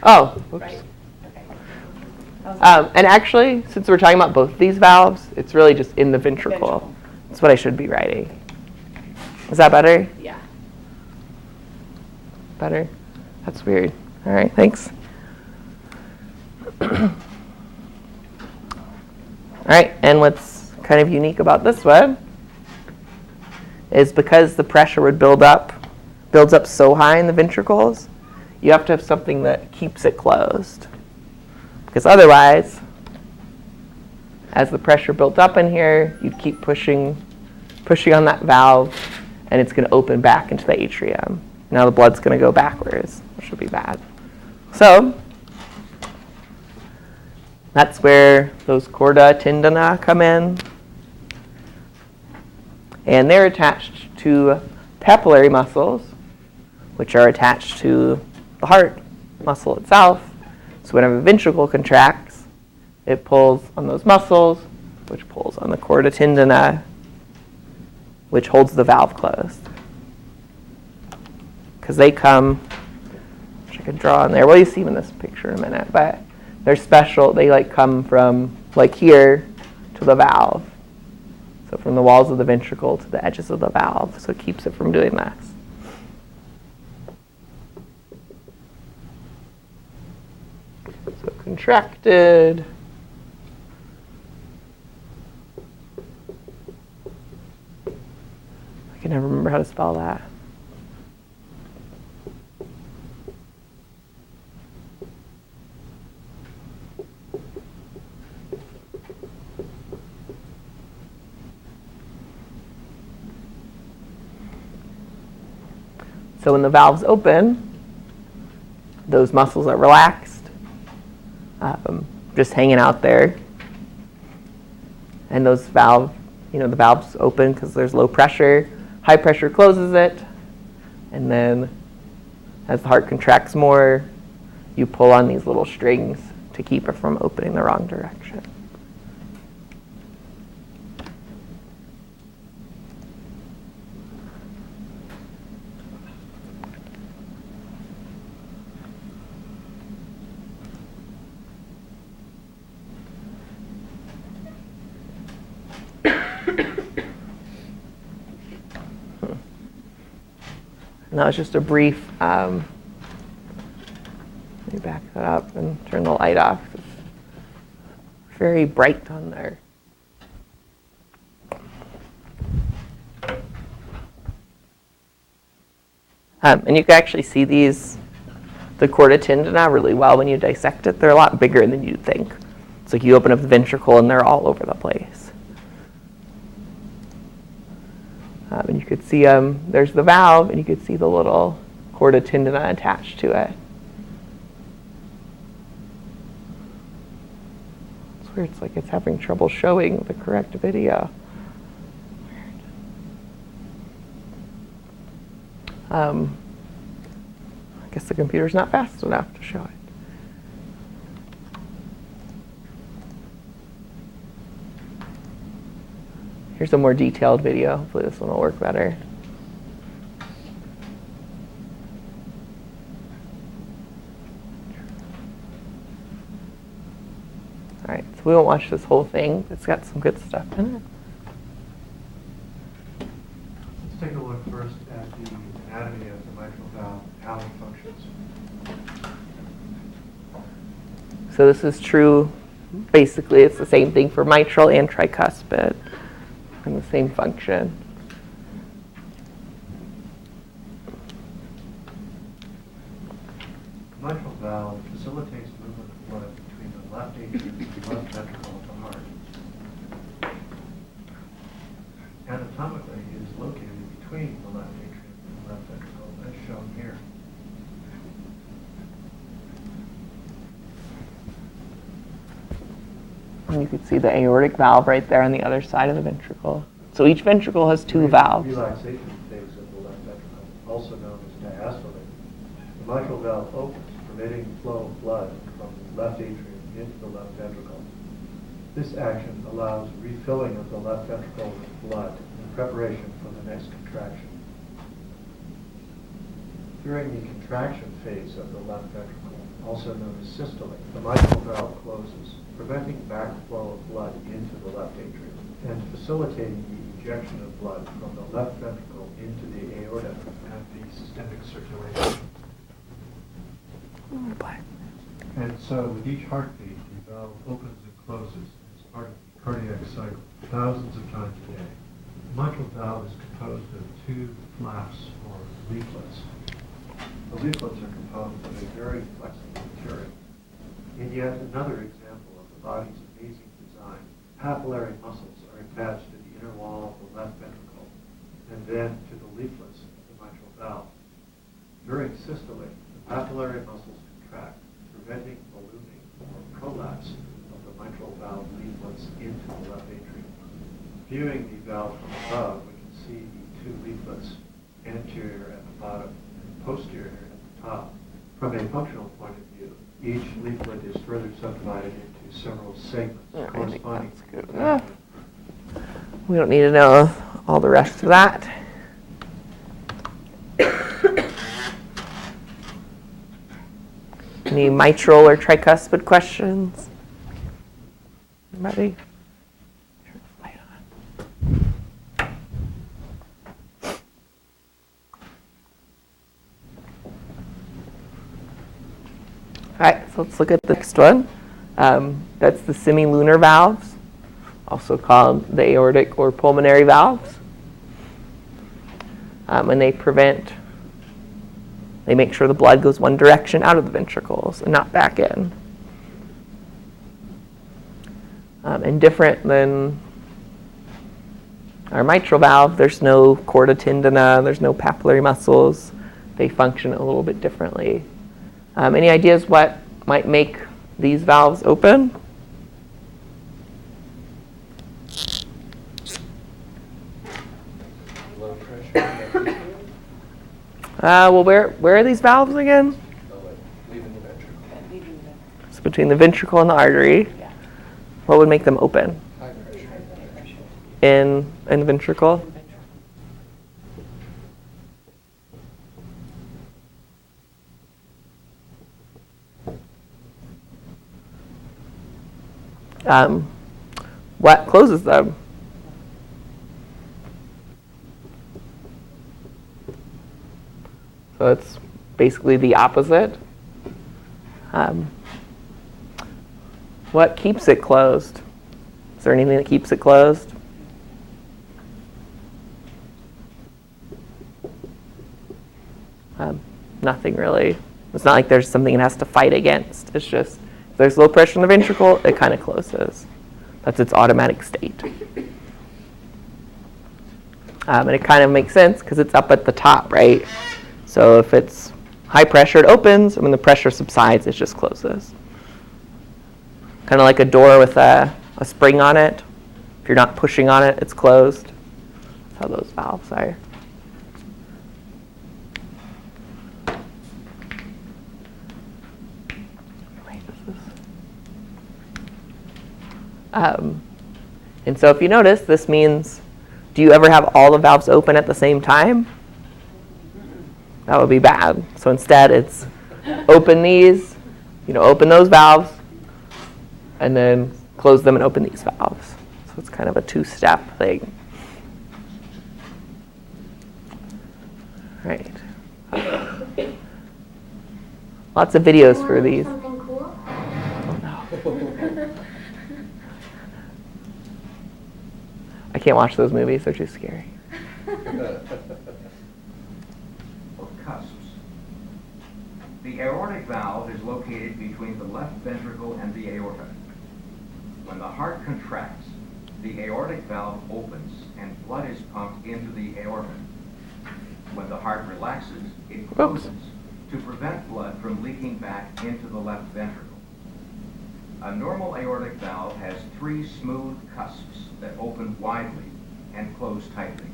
Oh, oops. Right? Okay. And actually, since we're talking about both these valves, it's really just in the ventricle. That's what I should be writing. Is that better? Yeah. Better? That's weird. All right, thanks. All right, and what's kind of unique about this one is because the pressure would builds up so high in the ventricles, you have to have something that keeps it closed. Because otherwise, as the pressure built up in here, you'd keep pushing on that valve, and it's going to open back into the atrium. Now the blood's going to go backwards, which would be bad. So that's where those chorda tendina come in. And they're attached to papillary muscles, which are attached to the heart muscle itself. So whenever the ventricle contracts, it pulls on those muscles, which pulls on the chorda tendina, which holds the valve closed. Because they come, which I could draw on there. Well, you see them in this picture in a minute, but they're special. They come from here to the valve. So from the walls of the ventricle to the edges of the valve. So it keeps it from doing this. So contracted. I can never remember how to spell that. So when the valves open, those muscles are relaxed, just hanging out there. And those the valves open because there's low pressure. High pressure closes it. And then as the heart contracts more, you pull on these little strings to keep it from opening the wrong direction. And that was just a brief, let me back that up and turn the light off. It's very bright on there. And you can actually see the chorda tendina really well when you dissect it. They're a lot bigger than you'd think. It's like you open up the ventricle and they're all over the place. And you could see there's the valve, and you could see the little chorda tendina attached to it. It's weird. It's like it's having trouble showing the correct video. I guess the computer's not fast enough to show it. Here's a more detailed video. Hopefully this one will work better. All right, so we won't watch this whole thing. It's got some good stuff in it. Let's take a look first at the anatomy of the mitral valve, how it functions. So this is true. Basically, it's the same thing for mitral and tricuspid. And the same function. The mitral valve facilitates movement of blood between the left atrium and the left ventricle of the heart. Anatomically, it is located between the left atrium and the left ventricle, as shown here. And you can see the aortic valve right there on the other side of the ventricle. So each ventricle has two valves. Relaxation phase of the left ventricle, also known as diastole. The mitral valve opens, permitting the flow of blood from the left atrium into the left ventricle. This action allows refilling of the left ventricle with blood in preparation for the next contraction. During the contraction phase of the left ventricle, also known as systole. The mitral valve closes, preventing backflow of blood into the left atrium and facilitating the ejection of blood from the left ventricle into the aorta and the systemic circulation. And so with each heartbeat, the valve opens and closes as part of the cardiac cycle thousands of times a day. The mitral valve is composed of two flaps or leaflets. The leaflets are composed of a very flexible material. In yet another example of the body's amazing design, papillary muscles are attached to the inner wall of the left ventricle and then to the leaflets of the mitral valve. During systole, the papillary muscles contract, preventing ballooning or prolapse of the mitral valve leaflets into the left atrium. Viewing the valve from above, we can see the two leaflets, anterior at the bottom and posterior at the top. From a functional point of view, each leaflet is further subdivided into several segments corresponding to the enough. We don't need to know all the rest of that. Any mitral or tricuspid questions? Anybody? Turn the light on. All right, so let's look at the next one. That's the semilunar valves, also called the aortic or pulmonary valves. And they make sure the blood goes one direction out of the ventricles and not back in. And different than our mitral valve, there's no chorda tendina, there's no papillary muscles. They function a little bit differently. Any ideas what might make these valves open? Low pressure. Well, where are these valves again? Leaving the ventricle. It's between the ventricle and the artery. Yeah. What would make them open? High pressure. In the ventricle? What closes them? So it's basically the opposite. What keeps it closed? Is there anything that keeps it closed? Nothing really. It's not like there's something it has to fight against. It's just if there's low pressure in the ventricle, it kind of closes. That's its automatic state. And it kind of makes sense because it's up at the top, right? So if it's high pressure, it opens, and when the pressure subsides, it just closes. Kind of like a door with a spring on it. If you're not pushing on it, it's closed. That's how those valves are. And so if you notice, this means, do you ever have all the valves open at the same time? That would be bad. So instead, it's open these, open those valves, and then close them and open these valves. So it's kind of a two-step thing. Right. Lots of videos for these. Something cool? Oh, no. I can't watch those movies. They're too scary. Or cusps. The aortic valve is located between the left ventricle and the aorta. When the heart contracts, the aortic valve opens and blood is pumped into the aorta. When the heart relaxes, it closes to prevent blood from leaking back into the left ventricle. A normal aortic valve has 3 smooth cusps that open widely and close tightly.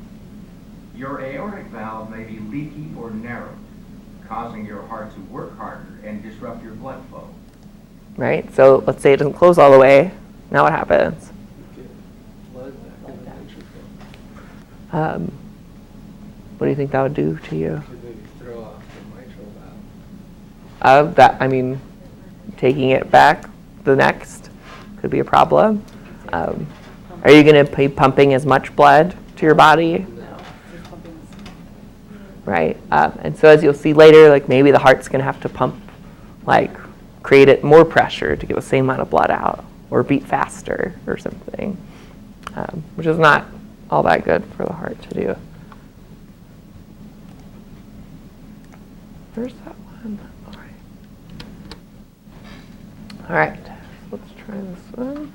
Your aortic valve may be leaky or narrowed, causing your heart to work harder and disrupt your blood flow. Right? So let's say it doesn't close all the way. Now what happens? Blood back in the ventricle. What do you think that would do to you? Could maybe throw off the mitral valve. taking it back the next could be a problem. Are you going to be pumping as much blood to your body? Right. And so as you'll see later, like maybe the heart's going to have to pump, like create it more pressure to get the same amount of blood out, or beat faster or something, which is not all that good for the heart to do. Where's that one? All right. Let's try this one.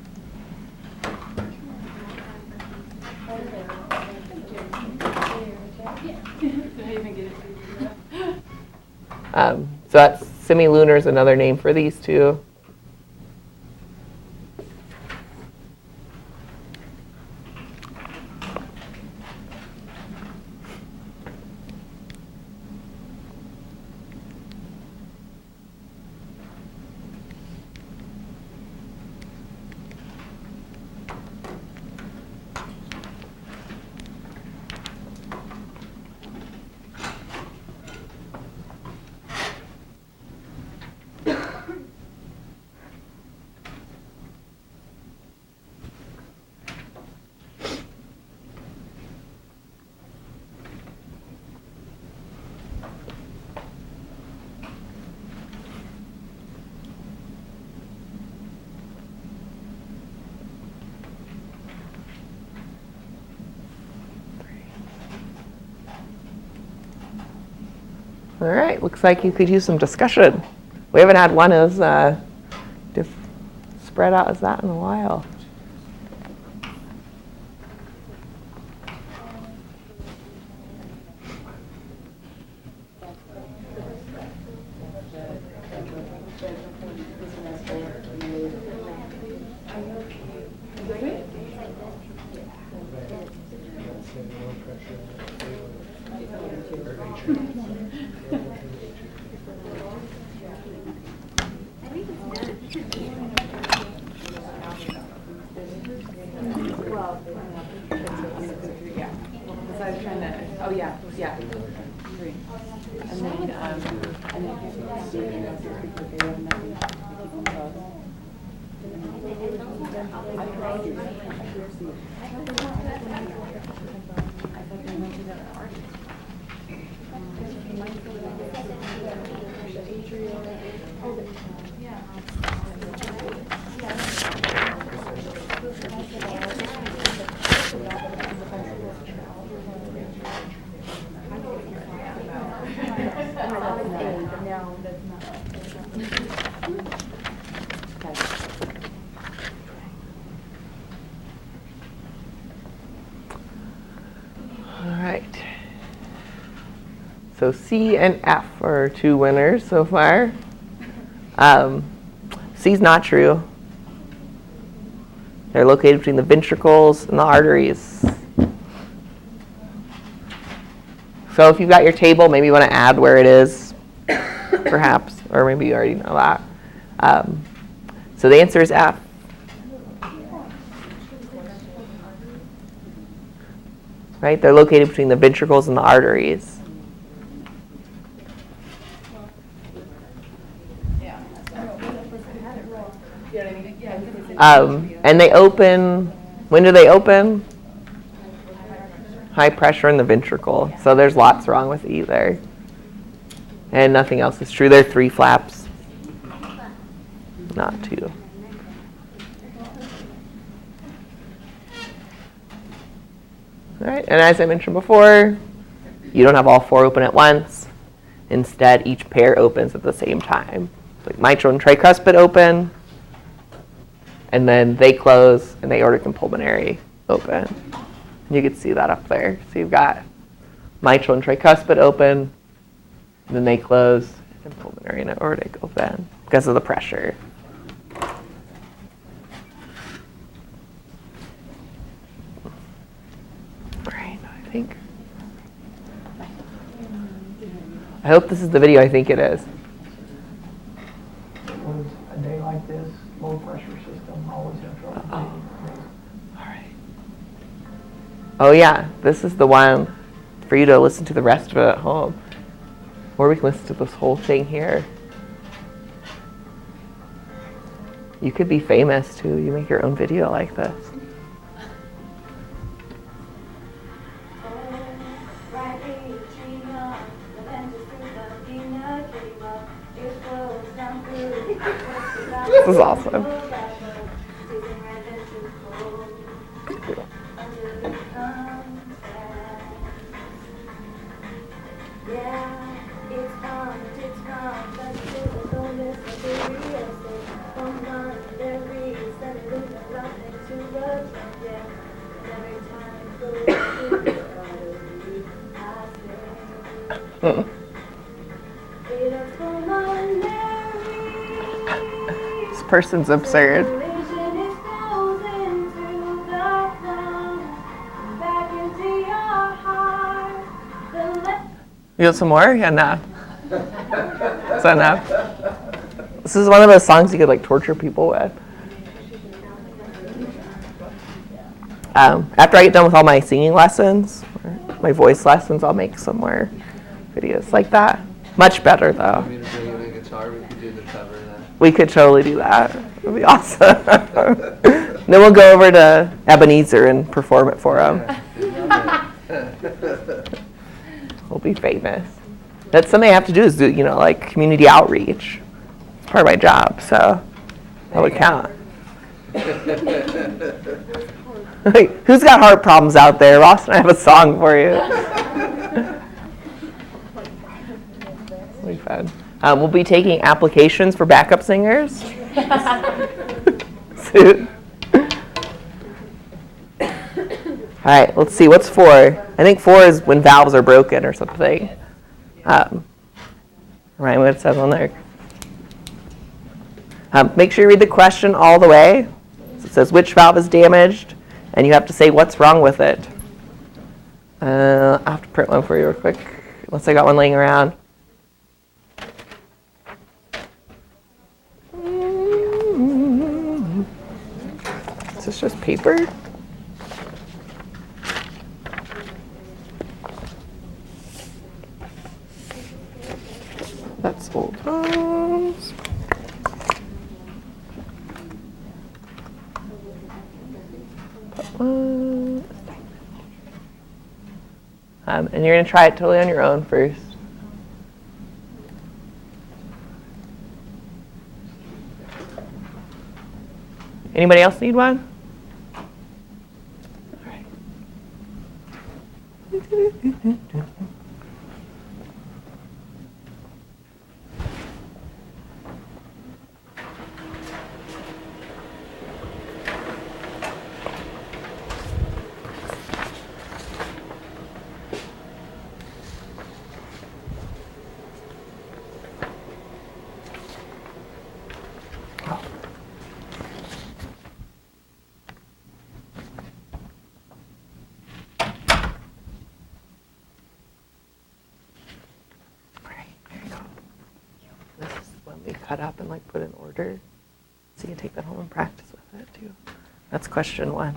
So that's semilunar is another name for these two. All right, looks like you could use some discussion. We haven't had one as spread out as that in a while. So C and F are two winners so far. C's not true. They're located between the ventricles and the arteries. So if you've got your table, maybe you want to add where it is, perhaps, or maybe you already know that. So the answer is F. Right? They're located between the ventricles and the arteries. And they open, when do they open? High pressure in the ventricle. So there's lots wrong with either. And nothing else is true. There are 3 flaps, not 2. All right, and as I mentioned before, you don't have all 4 open at once. Instead, each pair opens at the same time. Like mitral and tricuspid open, and then they close, and the aortic and pulmonary open. You can see that up there. So you've got mitral and tricuspid open, and then they close, and pulmonary and aortic open because of the pressure. All right, I hope this is the video I think it is. Was a day like this, low pressure system, always have trouble breathing. All right. Oh yeah, this is the one for you to listen to the rest of it at home. Or we can listen to this whole thing here. You could be famous too. You make your own video like this. This is awesome. This person's absurd. You want some more? Yeah, nah. Is that enough? This is one of those songs you could like torture people with. After I get done with all my singing lessons, or my voice lessons, I'll make some more videos like that. Much better though. I mean, to bring in a guitar, we could do the cover of that. We could totally do that. It would be awesome. Then we'll go over to Ebenezer and perform it for him. We'll be famous. That's something I have to do is do, like community outreach. It's part of my job, so that would count. Wait, who's got heart problems out there? Ross and I have a song for you. It'll be fun. We'll be taking applications for backup singers. Soon. All right, let's see. What's 4? I think 4 is when valves are broken or something. Right, what it says on there. Make sure you read the question all the way. So it says which valve is damaged, and you have to say what's wrong with it. I'll have to print one for you real quick, unless I got one laying around. Is this just paper? That's old ones. And you're going to try it totally on your own first. Anybody else need one? All right. Cut up and like put in order, so you can take that home and practice with it too. That's question 1.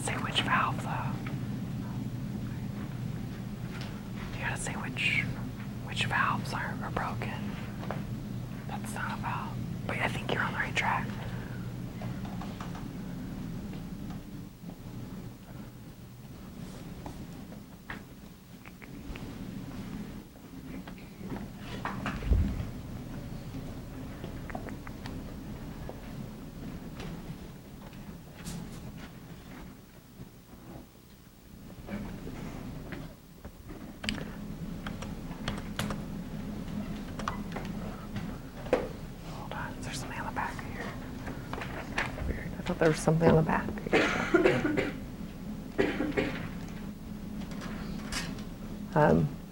Say which valve though. You gotta say which valves are broken. That's not a valve. But I think you're on the right track. thought there was something on the back.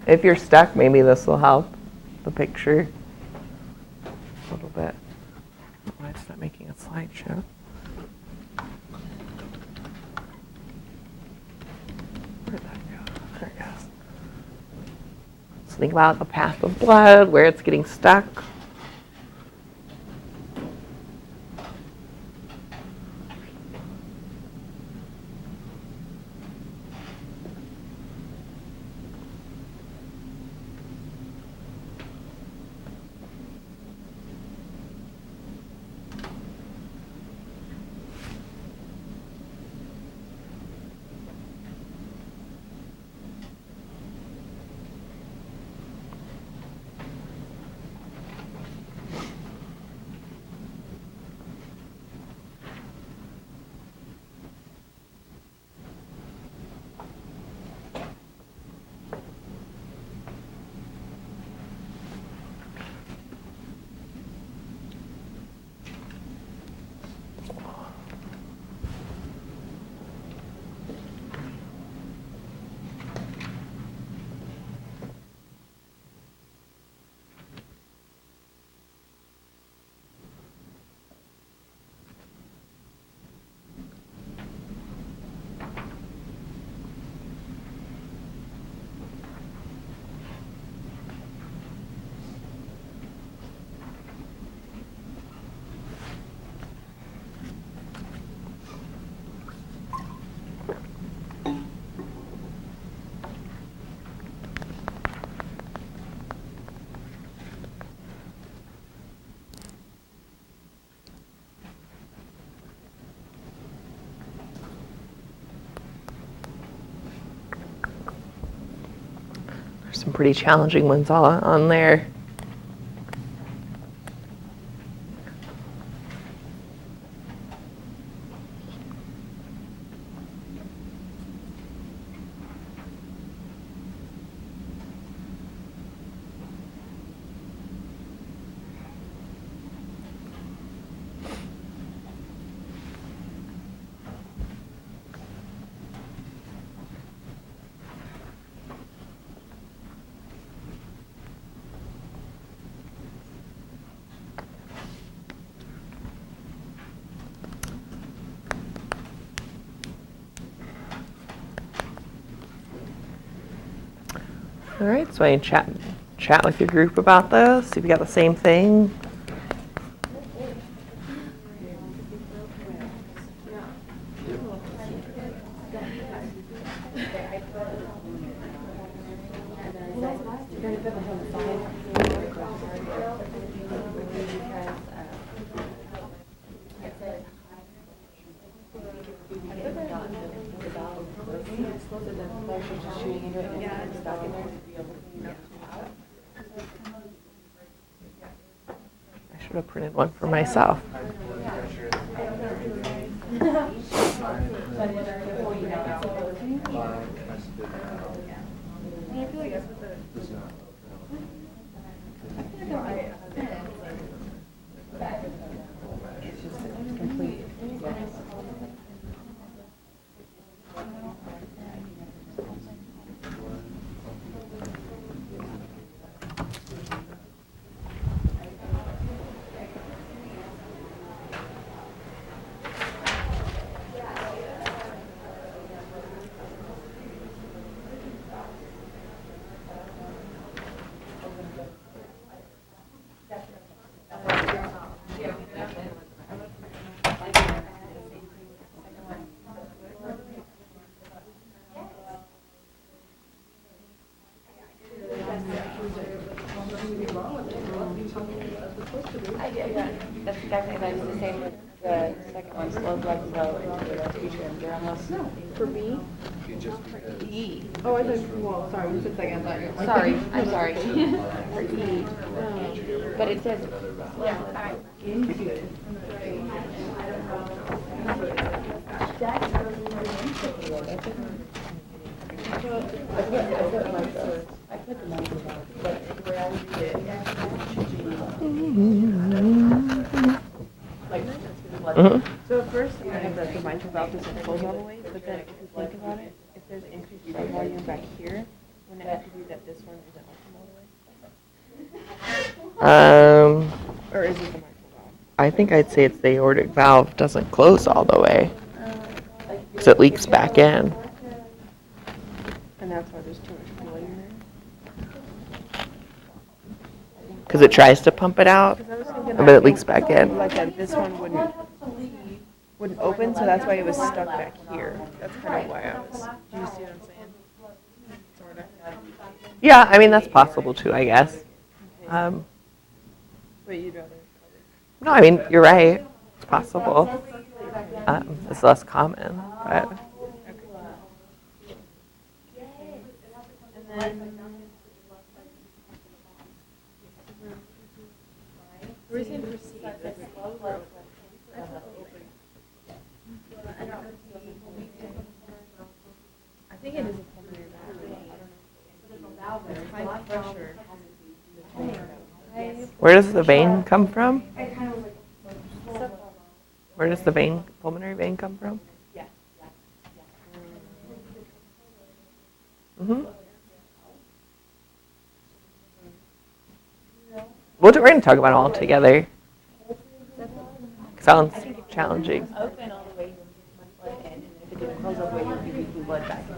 If you're stuck, maybe this will help, the picture, a little bit. Why it's not making a slideshow. Where'd that go? There it goes. So think about the path of blood, where it's getting stuck. There's some pretty challenging ones all on there. All right, so I can chat with your group about this, see if you got the same thing. I should have printed one for myself. That's exactly like the same with the second one, slow blood flow into the atrium. You're almost. No, for B? E. Oh, I thought, well, sorry, you said second, I thought you were. Sorry, I'm sorry. For E. But it says. Yeah, alright. I put the numbers out, but where I did it, like, Mhm. So at first, I had that the mitral valve doesn't close all the way, but then if you think about it, if there's increased blood volume back here, wouldn't it have to be that this one isn't open all the way? Or is it the mitral valve? I think I'd say it's the aortic valve doesn't close all the way. Because it leaks back in. And that's why there's too much failure there? Because it tries to pump it out, 'Cause I was thinking but that it leaks back in. like that this one wouldn't open, so that's why it was stuck back here. That's kind of why I was, do you see what I'm saying? Sort of. Yeah, I mean, that's possible too, I guess. Um, But you'd rather. no, I mean, you're right. It's possible. It's less common, but And then. Were you saying proceed this slow or open? I thought open. I think it is a pulmonary valve. It's high pressure. where does the vein come from? Where does the vein, pulmonary vein come from? Mm-hmm. We're going to talk about it all together. Sounds challenging. Open all the way, blood in, and if it didn't close all the way, you'd be blood back in.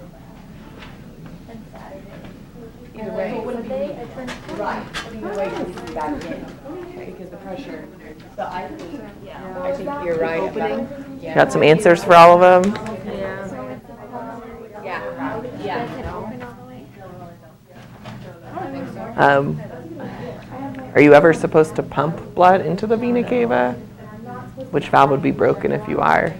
Either way. Either way, you'd be back in. Because the pressure. So I think you're right about. Got some answers for all of them? Are you ever supposed to pump blood into the vena cava? Which valve would be broken if you are?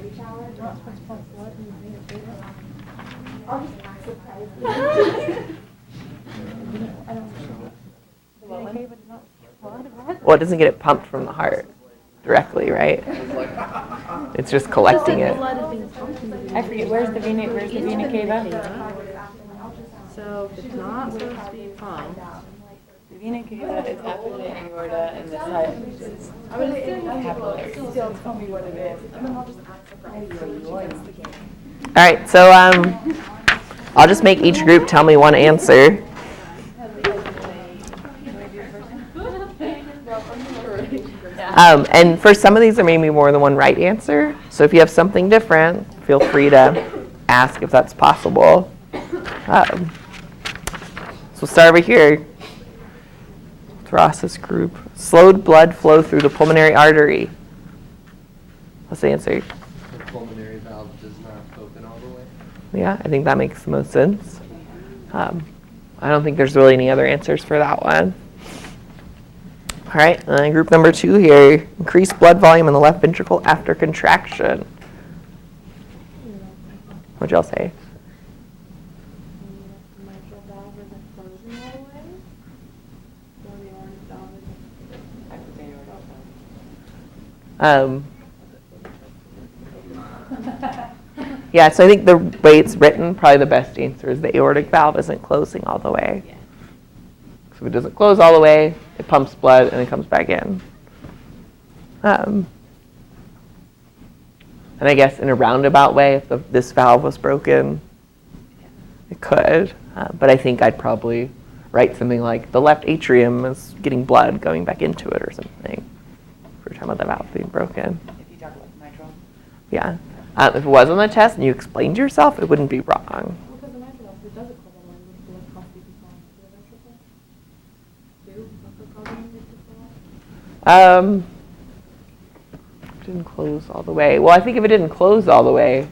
Well, it doesn't get it pumped from the heart directly, right? It's just collecting it. I forget, where's the vena cava? So it's not supposed to be pumped. The vena cava is after the aorta and the side is capillary. Still tell me what it is. And then I'll just All right, so I'll just make each group tell me one answer. And for some of these, there may be more than one right answer. So if you have something different, feel free to ask if that's possible. So we'll start over here. Ross's group. Slowed blood flow through the pulmonary artery. What's the answer? The pulmonary valve does not open all the way. Yeah, I think that makes the most sense. I don't think there's really any other answers for that one. All right, group number 2 here. Increased blood volume in the left ventricle after contraction. What'd y'all say? Mitral valve isn't closing all the way. Or the aortic valve isn't. Yeah, so I think the way it's written, probably the best answer is the aortic valve isn't closing all the way. So if it doesn't close all the way, it pumps blood and it comes back in. And I guess in a roundabout way, if this valve was broken, it could. But I think I'd probably write something like the left atrium is getting blood going back into it or something. If we're talking about the valve being broken. If you talk about the mitral. Yeah. If it was on the test and you explained yourself, it wouldn't be wrong. Because the mitral valve, it doesn't close all the way with blood constantly flowing to the ventricle. Do? Also causing it to flow? Didn't close all the way. Well, I think if it didn't close all the way,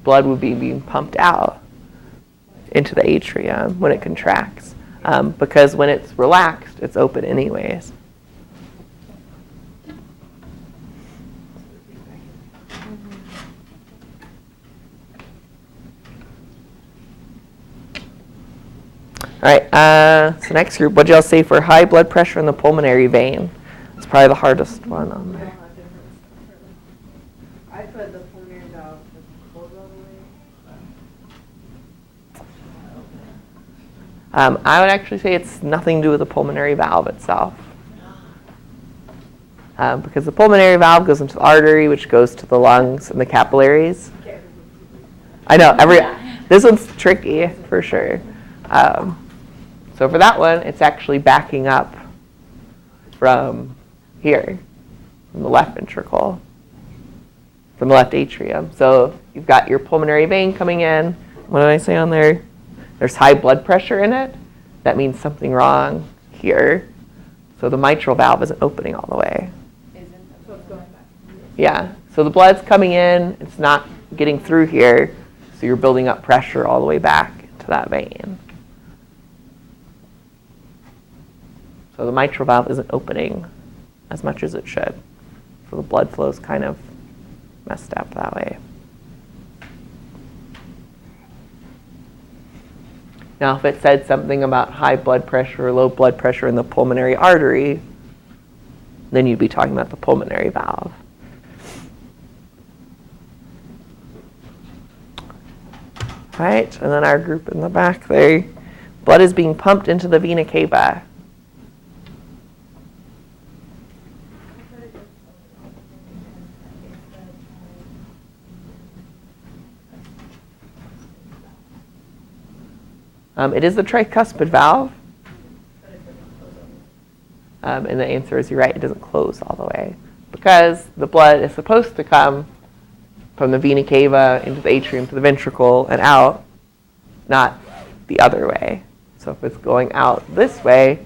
blood would be being pumped out into the atrium when it contracts. Because when it's relaxed, it's open anyways. All right, so next group, what y'all say for high blood pressure in the pulmonary vein? It's probably the hardest one on there. I put the pulmonary valve with close all the way. I would actually say it's nothing to do with the pulmonary valve itself. because the pulmonary valve goes into the artery, which goes to the lungs and the capillaries. I know, this one's tricky for sure. So for that one, it's actually backing up from here, from the left ventricle, from the left atrium. So you've got your pulmonary vein coming in. What did I say on there? There's high blood pressure in it. That means something wrong here. So the mitral valve isn't opening all the way. Yeah, so the blood's coming in, it's not getting through here, so you're building up pressure all the way back to that vein. So the mitral valve isn't opening as much as it should. So the blood flow's kind of messed up that way. Now, if it said something about high blood pressure or low blood pressure in the pulmonary artery, then you'd be talking about the pulmonary valve. Right, and then our group in the back there, blood is being pumped into the vena cava. It is the tricuspid valve. And the answer is you're right, it doesn't close all the way. Because the blood is supposed to come from the vena cava into the atrium to the ventricle and out, not the other way. So if it's going out this way,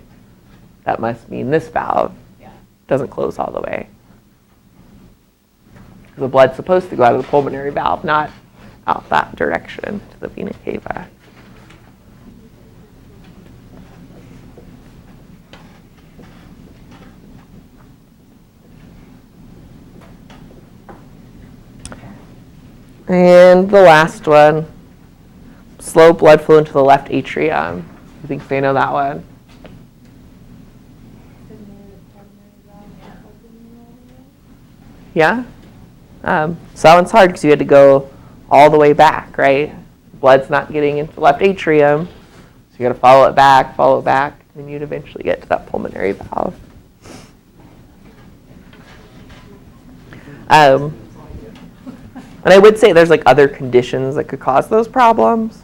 that must mean this valve doesn't close all the way. The blood's supposed to go out of the pulmonary valve, not out that direction to the vena cava. And the last one, slow blood flow into the left atrium. You think they know that one? Yeah? So that one's hard because you had to go all the way back, right? Blood's not getting into the left atrium, so you got to follow it back, and you'd eventually get to that pulmonary valve. And I would say there's like other conditions that could cause those problems,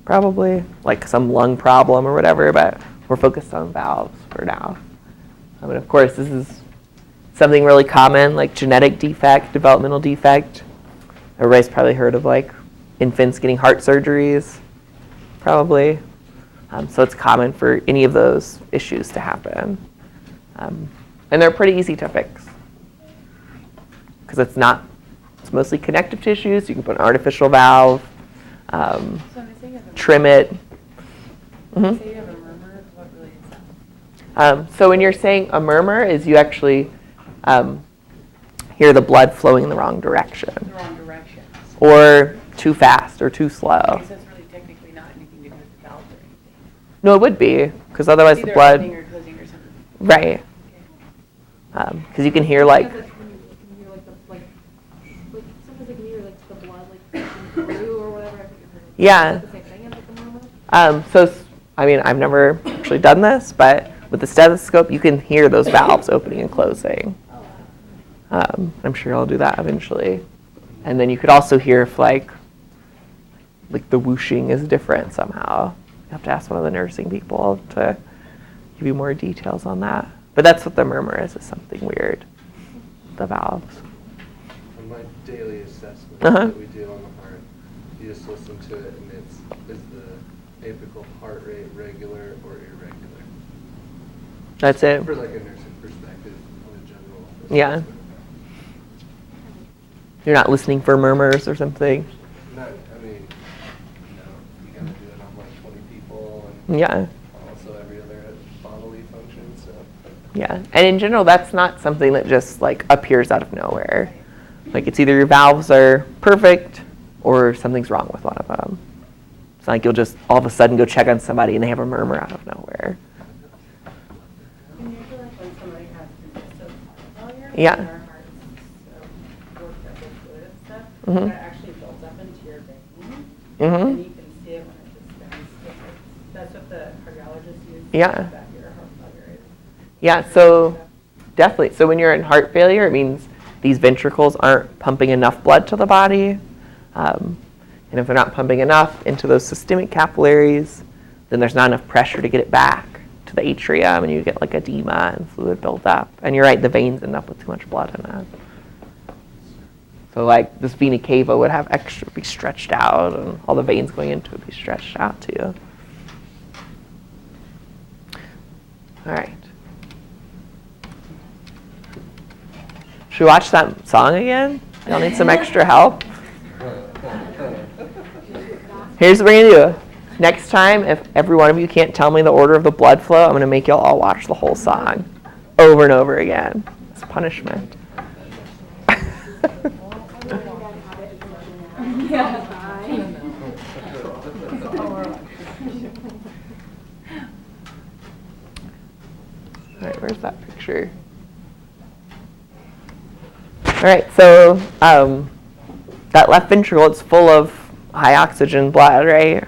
probably, like some lung problem or whatever, but we're focused on valves for now. And of course, this is something really common, like genetic defect, developmental defect. Everybody's probably heard of like infants getting heart surgeries, probably. So it's common for any of those issues to happen. And they're pretty easy to fix because it's mostly connective tissue, so you can put an artificial valve, trim it. Mm-hmm. Say you have a murmur, what really is that? So when you're saying a murmur is you actually hear the blood flowing in the wrong direction. The wrong direction. Or too fast or too slow. Okay, so it's really technically not anything to do with the valve or anything. No, it would be, because otherwise It's the either blood, opening or closing or something. right. Because you can hear like, Sometimes they can hear like the blood like pushing through or whatever. I think I've heard of it. yeah. Is that the same thing as like a murmur? I mean, I've never actually done this, but with the stethoscope, you can hear those valves opening and closing. I'm sure I'll do that eventually. And then you could also hear if like the whooshing is different somehow. You have to ask one of the nursing people to give you more details on that. But that's what the murmur is something weird, the valves. On my daily assessment Uh-huh. that we do on the heart, you just listen to it and is the apical heart rate regular or irregular? That's it. For like a nursing perspective on a general Yeah. assessment. You're not listening for murmurs or something. Not, I mean, you gotta do it on like 20 people and Yeah. also every other bodily function, so. Yeah, and in general, that's not something that just like appears out of nowhere. Like it's either your valves are perfect or something's wrong with one of them. It's not like you'll just all of a sudden go check on somebody and they have a murmur out of nowhere. And usually when somebody has congestive heart failure, Yeah. and their heart's so worked up with fluid and stuff, Mhm. that actually builds up into your vein. Mhm. And you can see it when it just stands still. That's what the cardiologist uses. Yeah. That your heart failure is. Yeah, so definitely. So when you're in heart failure, it means these ventricles aren't pumping enough blood to the body. And if they're not pumping enough into those systemic capillaries, then there's not enough pressure to get it back to the atrium, and you get like edema and fluid buildup. And you're right, the veins end up with too much blood in it. So like this vena cava would have extra, be stretched out, and all the veins going into it be stretched out too. All right. Should we watch that song again? Y'all need some extra help? Here's what we're going to do. Next time, if every one of you can't tell me the order of the blood flow, I'm going to make y'all all watch the whole song over and over again. It's punishment. All right, where's that picture? All right, so that left ventricle, it's full of high oxygen blood, right?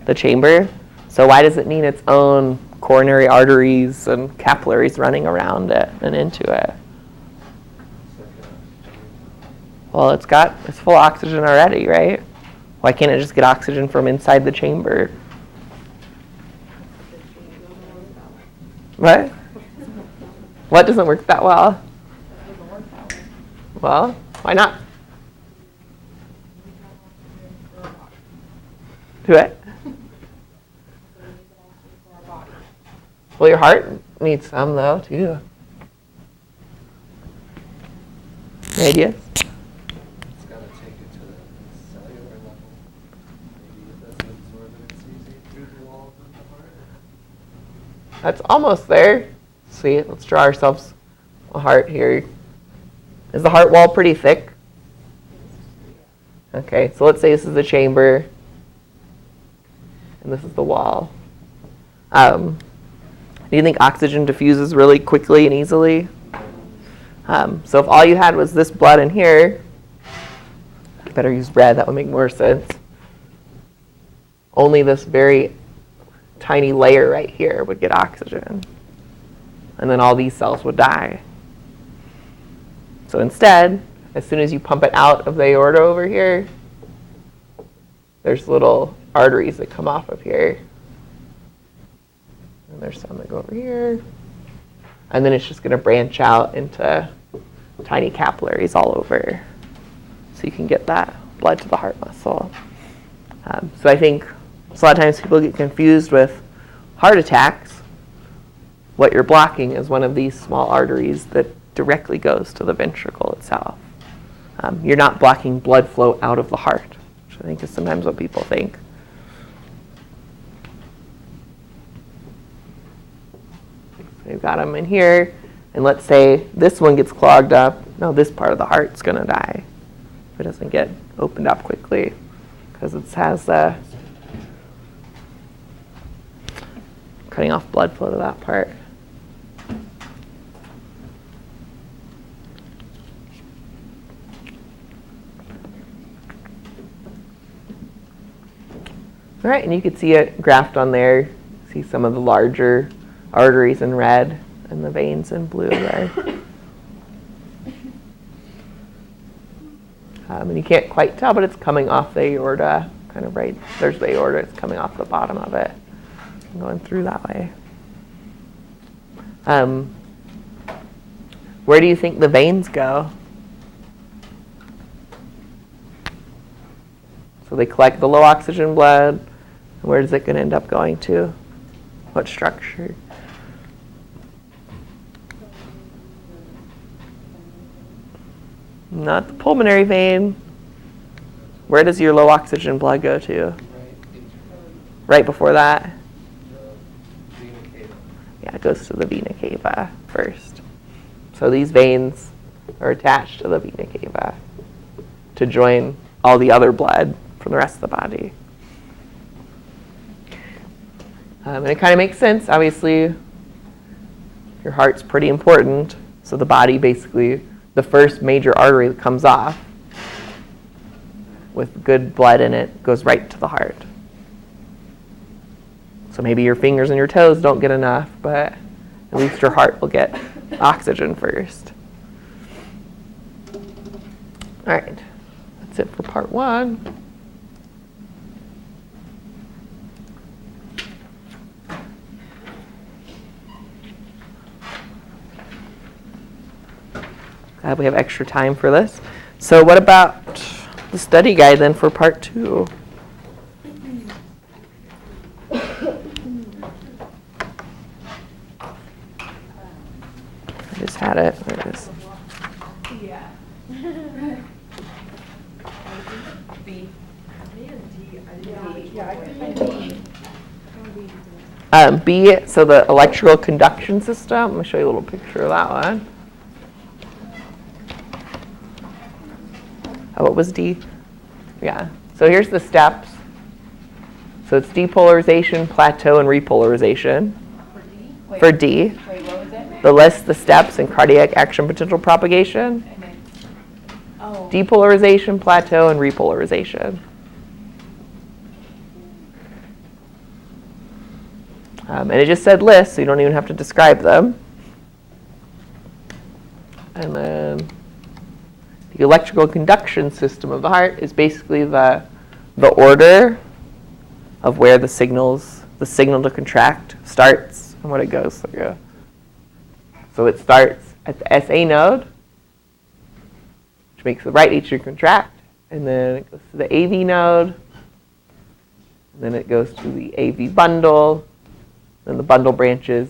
The chamber. So why does it need its own coronary arteries and capillaries running around it and into it? Well, it's full of oxygen already, right? Why can't it just get oxygen from inside the chamber? What? What doesn't work that well? Well, why not? Do it. Well, your heart needs some, though, too. Any ideas? It's got to take it to the cellular level. Maybe it doesn't absorb it as easy through the walls of the heart. That's almost there. See, let's draw ourselves a heart here. Is the heart wall pretty thick? Okay, so let's say this is the chamber, and this is the wall. Do you think oxygen diffuses really quickly and easily? So if all you had was this blood in here, you better use red, that would make more sense. Only this very tiny layer right here would get oxygen. And then all these cells would die. So instead, as soon as you pump it out of the aorta over here, there's little arteries that come off of here. And there's some that go over here. And then it's just going to branch out into tiny capillaries all over. So you can get that blood to the heart muscle. So I think a lot of times people get confused with heart attacks. What you're blocking is one of these small arteries that directly goes to the ventricle itself. You're not blocking blood flow out of the heart, which I think is sometimes what people think. So you've got them in here, and let's say this one gets clogged up. No, this part of the heart's going to die if it doesn't get opened up quickly, because it has cutting off blood flow to that part. All right, and you can see it graphed on there. See some of the larger arteries in red and the veins in blue there. And you can't quite tell, but it's coming off the aorta, kind of right. There's the aorta, it's coming off the bottom of it, and going through that way. Where do you think the veins go? So they collect the low oxygen blood. Where is it going to end up going to? What structure? Not the pulmonary vein. Where does your low oxygen blood go to? Right before that? Vena cava. Yeah, it goes to the vena cava first. So these veins are attached to the vena cava to join all the other blood from the rest of the body. And it kind of makes sense. Obviously, your heart's pretty important. So the body basically, the first major artery that comes off with good blood in it goes right to the heart. So maybe your fingers and your toes don't get enough, but at least your heart will get oxygen first. All right, that's it for part 1. Glad we have extra time for this. So what about the study guide then for part 2? I just had it. There it is. Yeah. B. B, so the electrical conduction system. I'm going to show you a little picture of that one. Oh, what was D? Yeah. So here's the steps. So it's depolarization, plateau, and repolarization. For D. Wait, what was it? The list, the steps, and cardiac action potential propagation. Oh. Depolarization, plateau, and repolarization. And it just said list, so you don't even have to describe them. And then the electrical conduction system of the heart is basically the order of where the signal to contract starts and what it goes through. So it starts at the SA node, which makes the right atrium contract, and then it goes to the AV node, and then it goes to the AV bundle, then the bundle branches,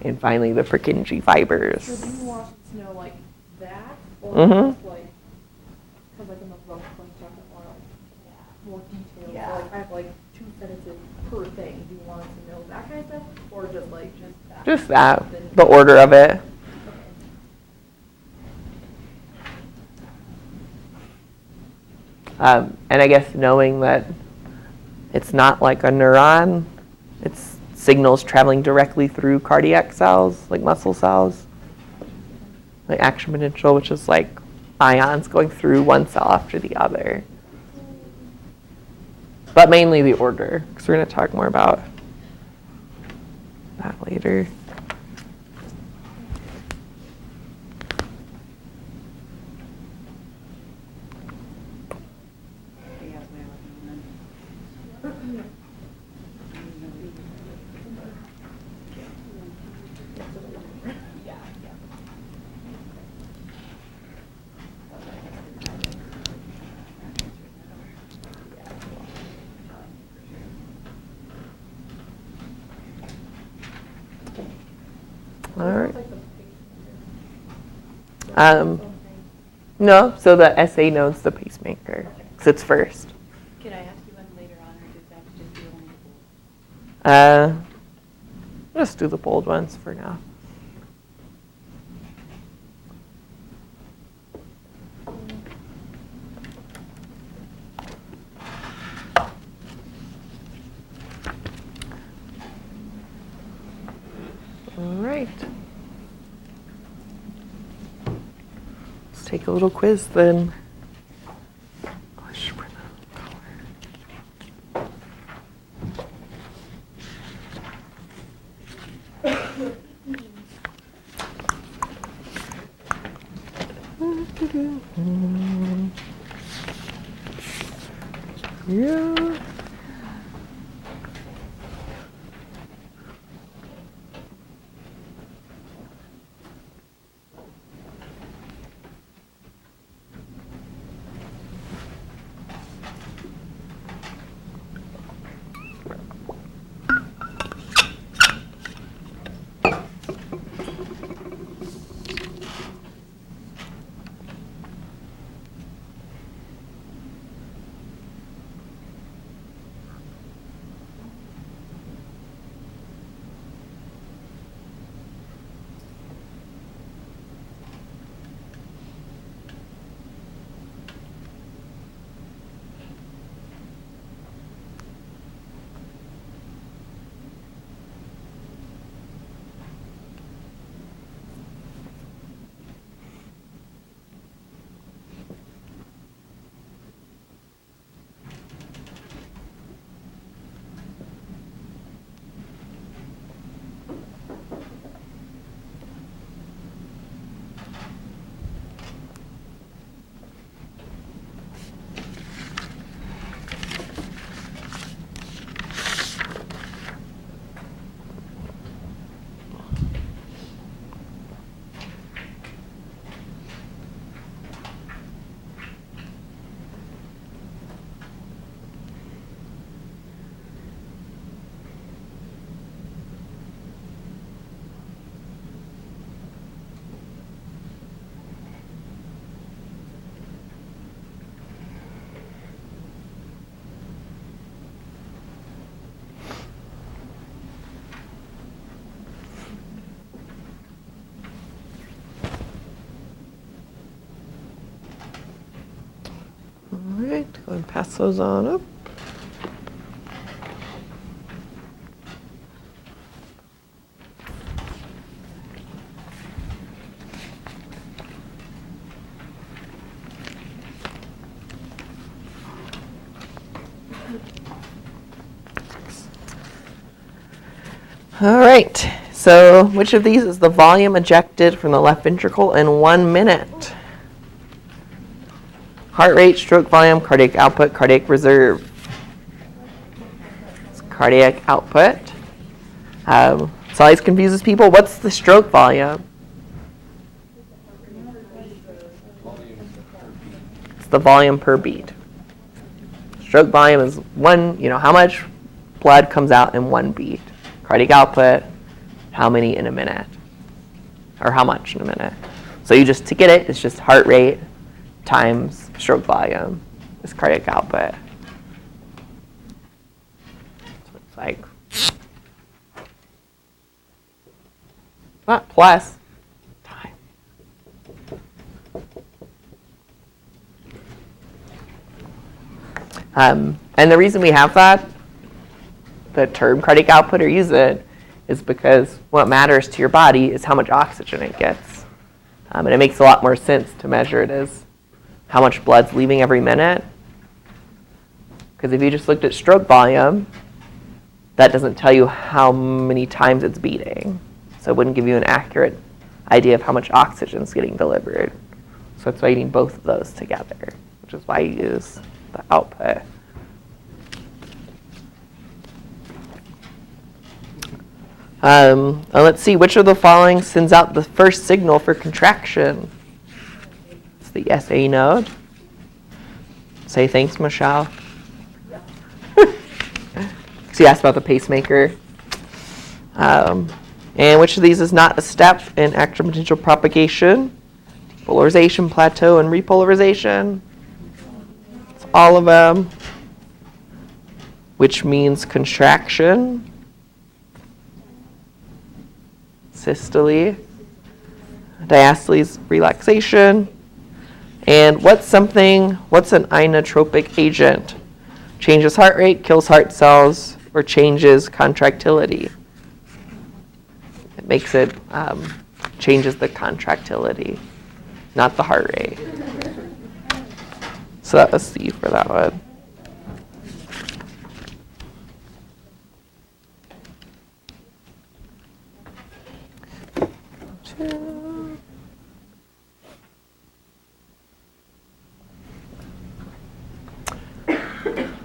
and finally the Purkinje fibers. So do you want us to know like that, or Mhm. just like, because like in the rough one, talking more details. Yeah. Like I have like 2 sentences per thing. Do you want us to know that kind of stuff, or just that? Just that, the order of it. And I guess knowing that it's not like a neuron, it's signals traveling directly through cardiac cells, like muscle cells. Like action potential, which is like ions going through one cell after the other. But mainly the order, because we're going to talk more about that later. All right. No, so the SA node's the pacemaker, because it's first. Can I ask you one later on, or does that just be only Just do the bold ones for now. All right. Let's take a little quiz then. I should bring that color. Yeah. right, go and pass those on up. All right, so which of these is the volume ejected from the left ventricle in 1 minute? Heart rate, stroke volume, cardiac output, cardiac reserve. It's cardiac output. So always confuses people. What's the stroke volume? It's the volume per beat. Stroke volume is how much blood comes out in 1 beat. Cardiac output, how many in a minute? Or how much in a minute? So to get it, it's just heart rate times stroke volume is cardiac output. So it's like, not plus, time. And the reason we have the term cardiac output or use it is because what matters to your body is how much oxygen it gets. And it makes a lot more sense to measure it as how much blood's leaving every minute. Because if you just looked at stroke volume, that doesn't tell you how many times it's beating. So it wouldn't give you an accurate idea of how much oxygen is getting delivered. So that's why you need both of those together, which is why you use the output. Let's see, which of the following sends out the first signal for contraction? It's the SA node. Say thanks, Michelle. So you asked about the pacemaker. And which of these is not a step in extrapotential propagation? Depolarization, plateau, and repolarization. It's all of them. Which means contraction. Systole, diastole is relaxation. And what's an inotropic agent? Changes heart rate, kills heart cells, or changes contractility. It makes it, changes the contractility, not the heart rate. So that was C for that one.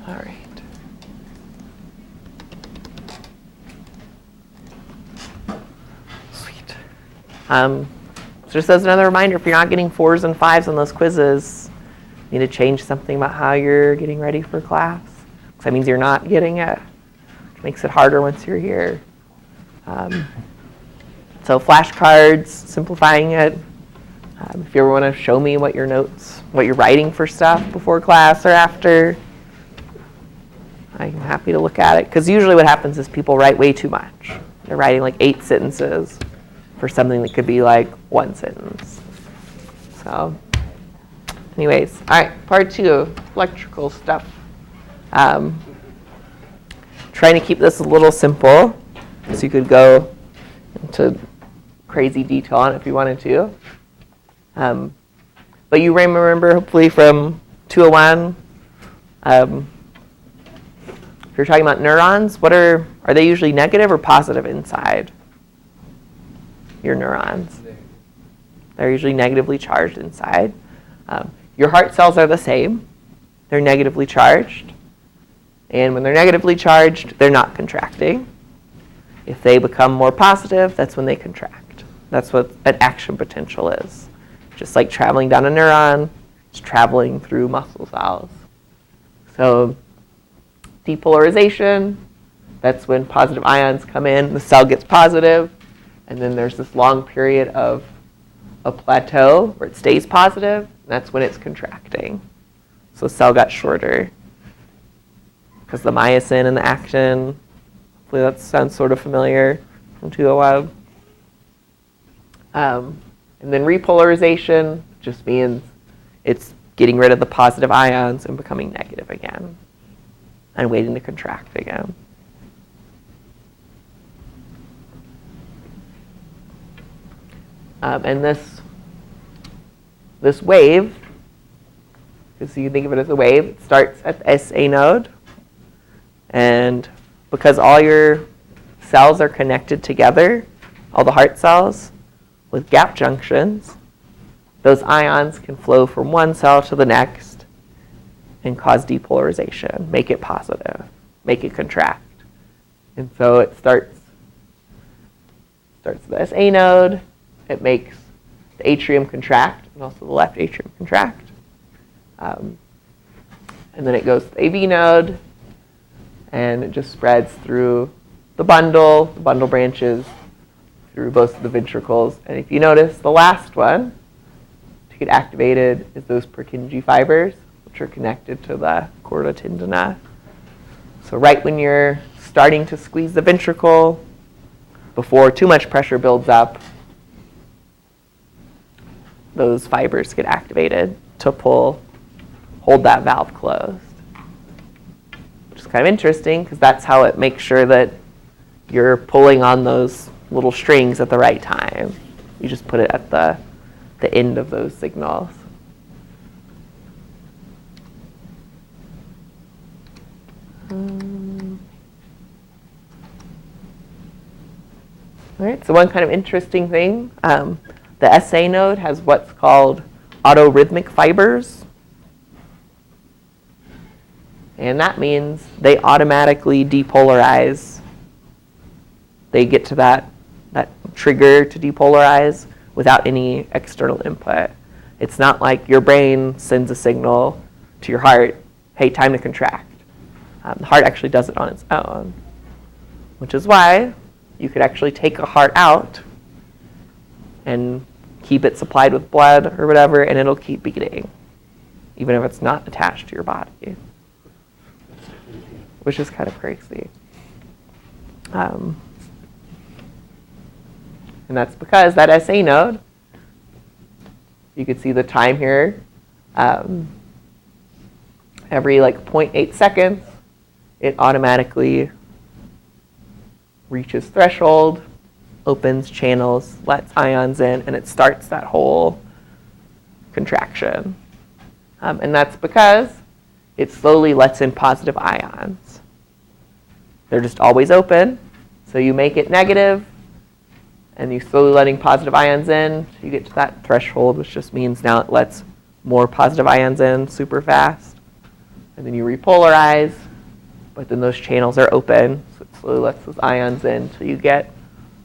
All right. Sweet. So just as another reminder, if you're not getting 4s and 5s on those quizzes, you need to change something about how you're getting ready for class. Because that means you're not getting it, which makes it harder once you're here. So flashcards, simplifying it. If you ever want to show me what your notes, what you're writing for stuff before class or after, I'm happy to look at it. Because usually what happens is people write way too much. They're writing like 8 sentences for something that could be like 1 sentence. So anyways, all right, part 2, electrical stuff. Trying to keep this a little simple, so you could go into crazy detail on it if you wanted to. But you remember, hopefully, from 201, if you're talking about neurons, are they usually negative or positive inside your neurons? They're usually negatively charged inside. Your heart cells are the same. They're negatively charged. And when they're negatively charged, they're not contracting. If they become more positive, that's when they contract. That's what an action potential is. Just like traveling down a neuron, it's traveling through muscle cells. So depolarization, that's when positive ions come in, the cell gets positive, and then there's this long period of a plateau where it stays positive, and that's when it's contracting. So the cell got shorter because the myosin and the actin. Hopefully that sounds sort of familiar from 201. And then repolarization just means it's getting rid of the positive ions and becoming negative again, and waiting to contract again. And this wave, because you think of it as a wave, it starts at the SA node, and because all your cells are connected together, all the heart cells with gap junctions, those ions can flow from one cell to the next and cause depolarization, make it positive, make it contract. And so it starts the SA node, it makes the atrium contract, and also the left atrium contract. And then it goes to the AV node, and it just spreads through the bundle branches through both of the ventricles. And if you notice, the last one to get activated is those Purkinje fibers, which are connected to the chorda tendina. So right when you're starting to squeeze the ventricle, before too much pressure builds up, those fibers get activated to hold that valve closed. Which is kind of interesting because that's how it makes sure that you're pulling on those little strings at the right time. You just put it at the end of those signals. All right, so one kind of interesting thing, the SA node has what's called autorhythmic fibers. And that means they automatically depolarize. They get to that trigger to depolarize without any external input. It's not like your brain sends a signal to your heart, hey, time to contract. The heart actually does it on its own, which is why you could actually take a heart out and keep it supplied with blood or whatever, and it'll keep beating, even if it's not attached to your body, which is kind of crazy. And that's because that SA node, you could see the time here, every like 0.8 seconds, it automatically reaches threshold, opens channels, lets ions in, and it starts that whole contraction. And that's because it slowly lets in positive ions. They're just always open, so you make it negative, and you slowly letting positive ions in, you get to that threshold, which just means now it lets more positive ions in super fast. And then you repolarize, but then those channels are open, so it slowly lets those ions in until you get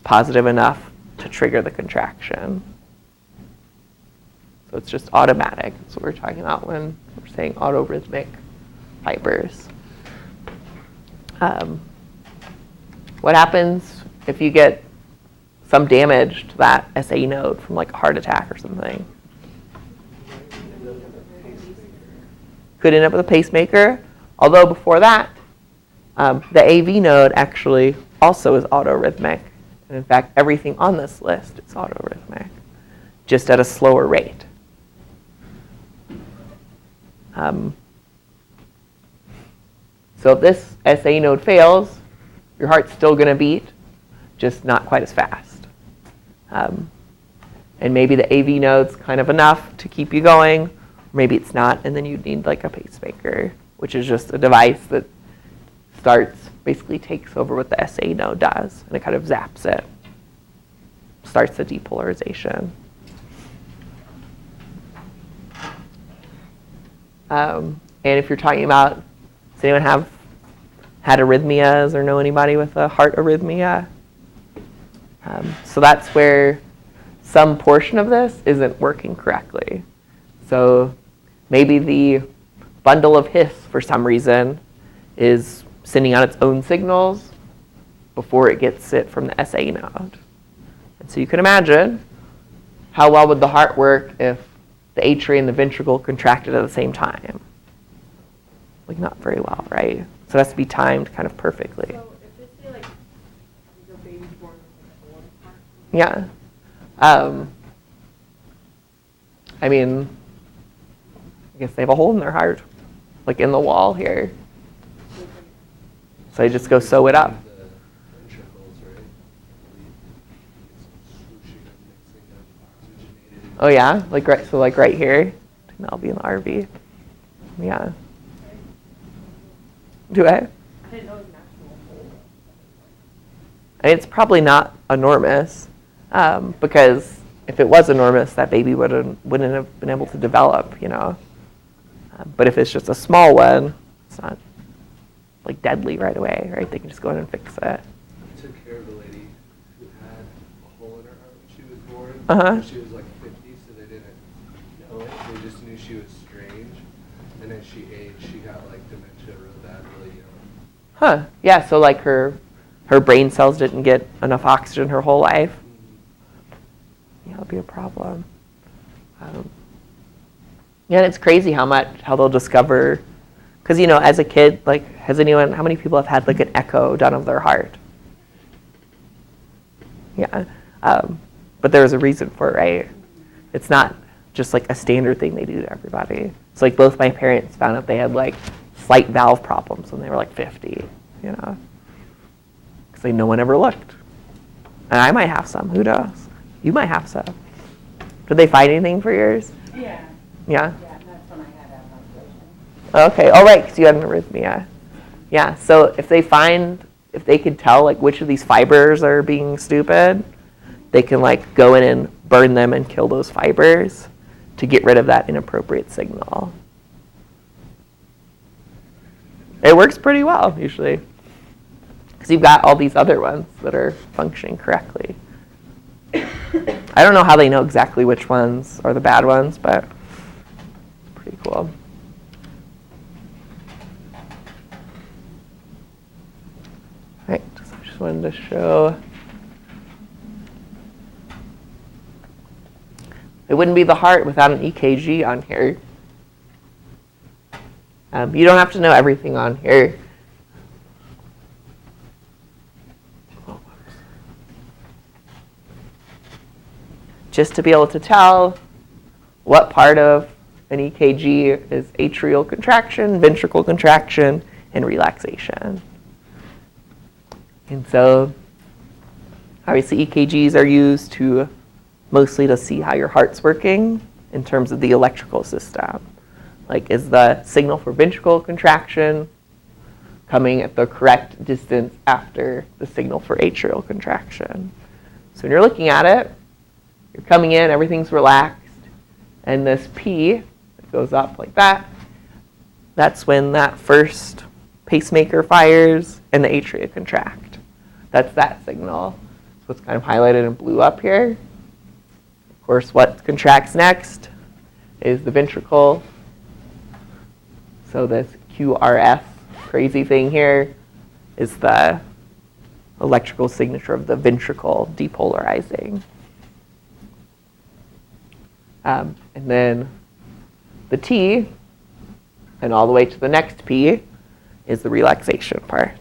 positive enough to trigger the contraction. So it's just automatic. That's what we're talking about when we're saying autorhythmic fibers. What happens if you get some damage to that SA node from like a heart attack or something? Could end up with a pacemaker, although before that, the AV node actually also is autorhythmic. And in fact, everything on this list is autorhythmic, just at a slower rate. So if this SA node fails, your heart's still going to beat, just not quite as fast. And maybe the AV node's kind of enough to keep you going, or maybe it's not, and then you need like a pacemaker, which is just a device that basically takes over what the SA node does, and it kind of zaps it, starts the depolarization. And if you're talking about, does anyone have had arrhythmias or know anybody with a heart arrhythmia? So that's where some portion of this isn't working correctly. So maybe the bundle of His, for some reason, is sending out its own signals before it gets it from the SA node. And so you can imagine how well would the heart work if the atria and the ventricle contracted at the same time? Like not very well, right? So it has to be timed kind of perfectly. So if they say like your baby's born with like a lung part, Yeah. I mean, I guess they have a hole in their heart, like in the wall here. So I just go sew it up. The ventricles, right? I believe it's swooshing and mixing of oxygenated. Oh yeah, like right here. That'll be in the RV. Yeah. Do I? I didn't know it was an actual hole. And it's probably not enormous, because if it was enormous, that baby wouldn't have been able to develop, you know. But if it's just a small one, it's not like deadly right away, right? They can just go in and fix it. I took care of a lady who had a hole in her heart when she was born. Uh-huh. She was like 50, so they didn't know it. They just knew she was strange. And as she aged, she got like dementia real bad, really young. Huh? Yeah. So like her brain cells didn't get enough oxygen her whole life. Yeah, that'll be a problem. Yeah, and it's crazy how they'll discover, because you know, as a kid, like, how many people have had like an echo done of their heart? Yeah, but there's a reason for it, right? It's not just like a standard thing they do to everybody. It's like both my parents found out they had like slight valve problems when they were like 50, you know, because like no one ever looked. And I might have some. Who knows? You might have some. Did they find anything for yours? Yeah, Yeah. yeah, that's when I had a vibration. Okay. Oh, right. Because you had an arrhythmia. Yeah. So if they could tell like which of these fibers are being stupid, they can like go in and burn them and kill those fibers to get rid of that inappropriate signal. It works pretty well usually, because you've got all these other ones that are functioning correctly. I don't know how they know exactly which ones are the bad ones, but it's pretty cool. Right, so I just wanted to show. It wouldn't be the heart without an EKG on here. You don't have to know everything on here. Just to be able to tell what part of an EKG is atrial contraction, ventricle contraction, and relaxation. And so, obviously, EKGs are used mostly to see how your heart's working in terms of the electrical system. Like, is the signal for ventricle contraction coming at the correct distance after the signal for atrial contraction? So when you're looking at it, you're coming in, everything's relaxed, and this P that goes up like that, that's when that first pacemaker fires and the atria contract. That's that signal. So it's kind of highlighted in blue up here. Of course, what contracts next is the ventricle. So this QRS crazy thing here is the electrical signature of the ventricle depolarizing. And then the T, and all the way to the next P, is the relaxation part,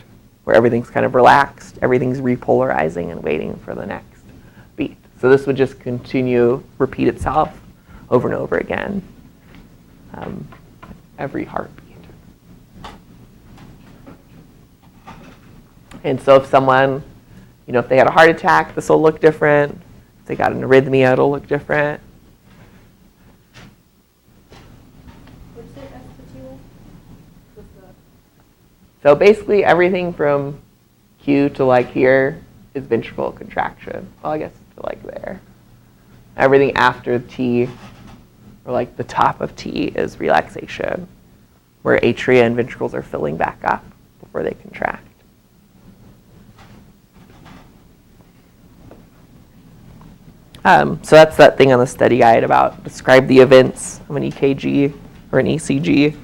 where everything's kind of relaxed, everything's repolarizing and waiting for the next beat. So this would just repeat itself over and over again, every heartbeat. And so if someone, if they had a heart attack, this will look different. If they got an arrhythmia, it'll look different. What'd you say S to T was? What's the? So basically everything from Q to like here is ventricle contraction. Well, I guess to like there. Everything after T, or like the top of T, is relaxation, where atria and ventricles are filling back up before they contract. So that's that thing on the study guide about describe the events of an EKG or an ECG.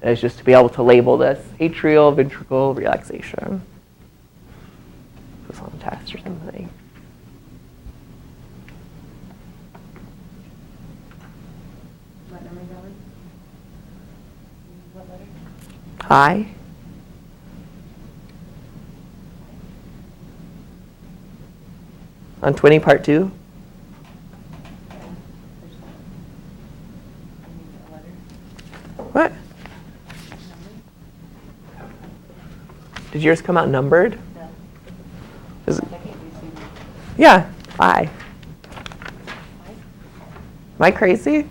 It's just to be able to label this atrial ventricle relaxation. It's on the test or something. What number is that one? What letter? High. On 20 part 2. Did yours come out numbered? Is it? Yeah, I. Am I crazy?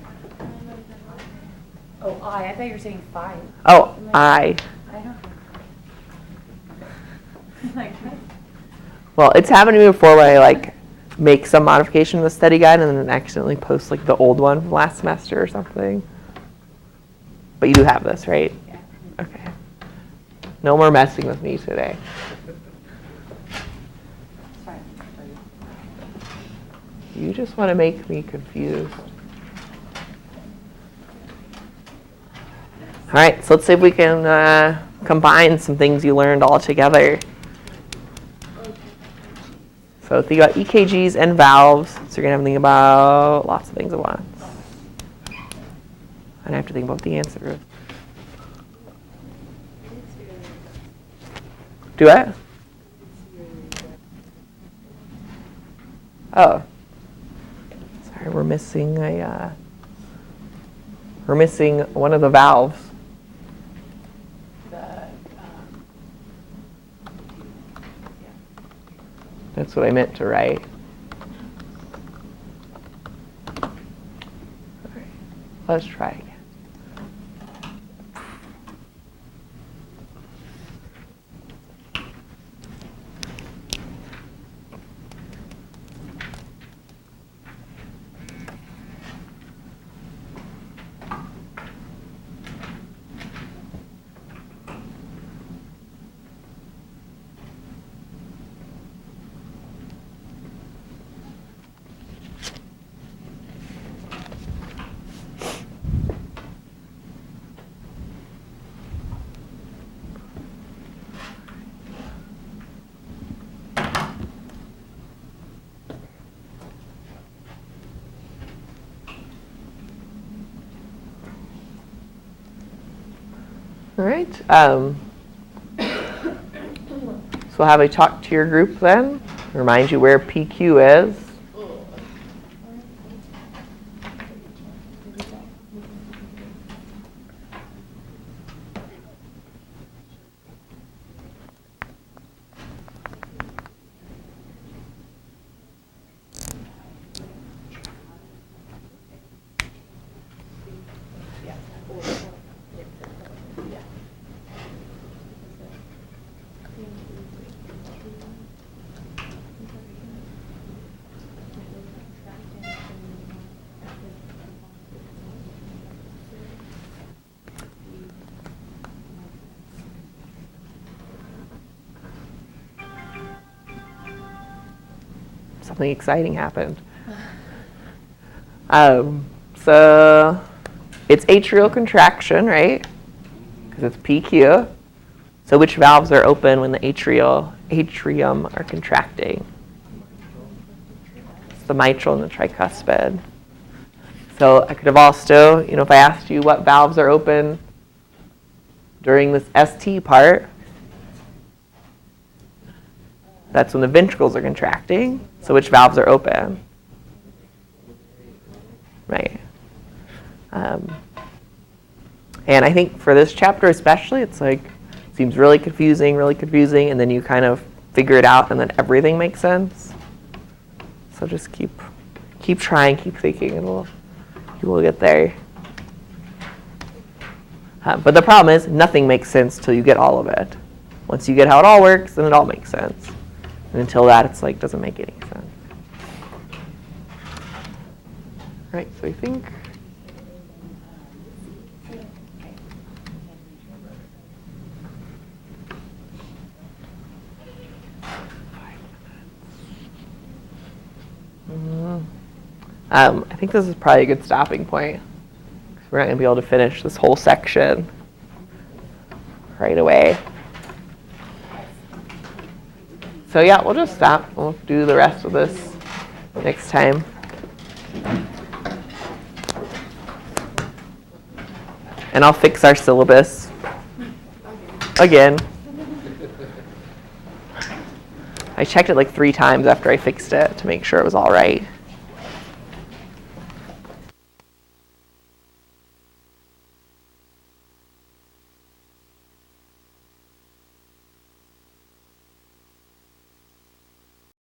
Oh, I thought you were saying 5. Oh, I. I don't. Like, Well, it's happened to me before where I like make some modification to the study guide and then accidentally post like the old one from last semester or something. But you do have this, right? yeah. Okay. No more messing with me today. It's fine. You just want to make me confused. All right, so let's see if we can combine some things you learned all together. So think about EKGs and valves. So you're going to have to think about lots of things at once. And I have to think about the answer. Do it? Oh. Sorry, we're missing one of the valves. That's what I meant to write. All right, let's try again. All right. So we'll have a talk to your group then. Remind you where PQ is. Something exciting happened. So it's atrial contraction, right? Because it's PQ. So which valves are open when the atrium are contracting? It's the mitral and the tricuspid. So I could have also, if I asked you what valves are open during this ST part, that's when the ventricles are contracting. So which valves are open? Right. And I think for this chapter especially, it's like, seems really confusing, and then you kind of figure it out, and then everything makes sense. So just keep trying, keep thinking, and you will get there. But the problem is, nothing makes sense till you get all of it. Once you get how it all works, then it all makes sense. And until that, it's like, doesn't make any sense. Right, so I think. I think this is probably a good stopping point. We're not going to be able to finish this whole section right away. So yeah, we'll just stop. We'll do the rest of this next time. And I'll fix our syllabus again. I checked it like 3 times after I fixed it to make sure it was all right.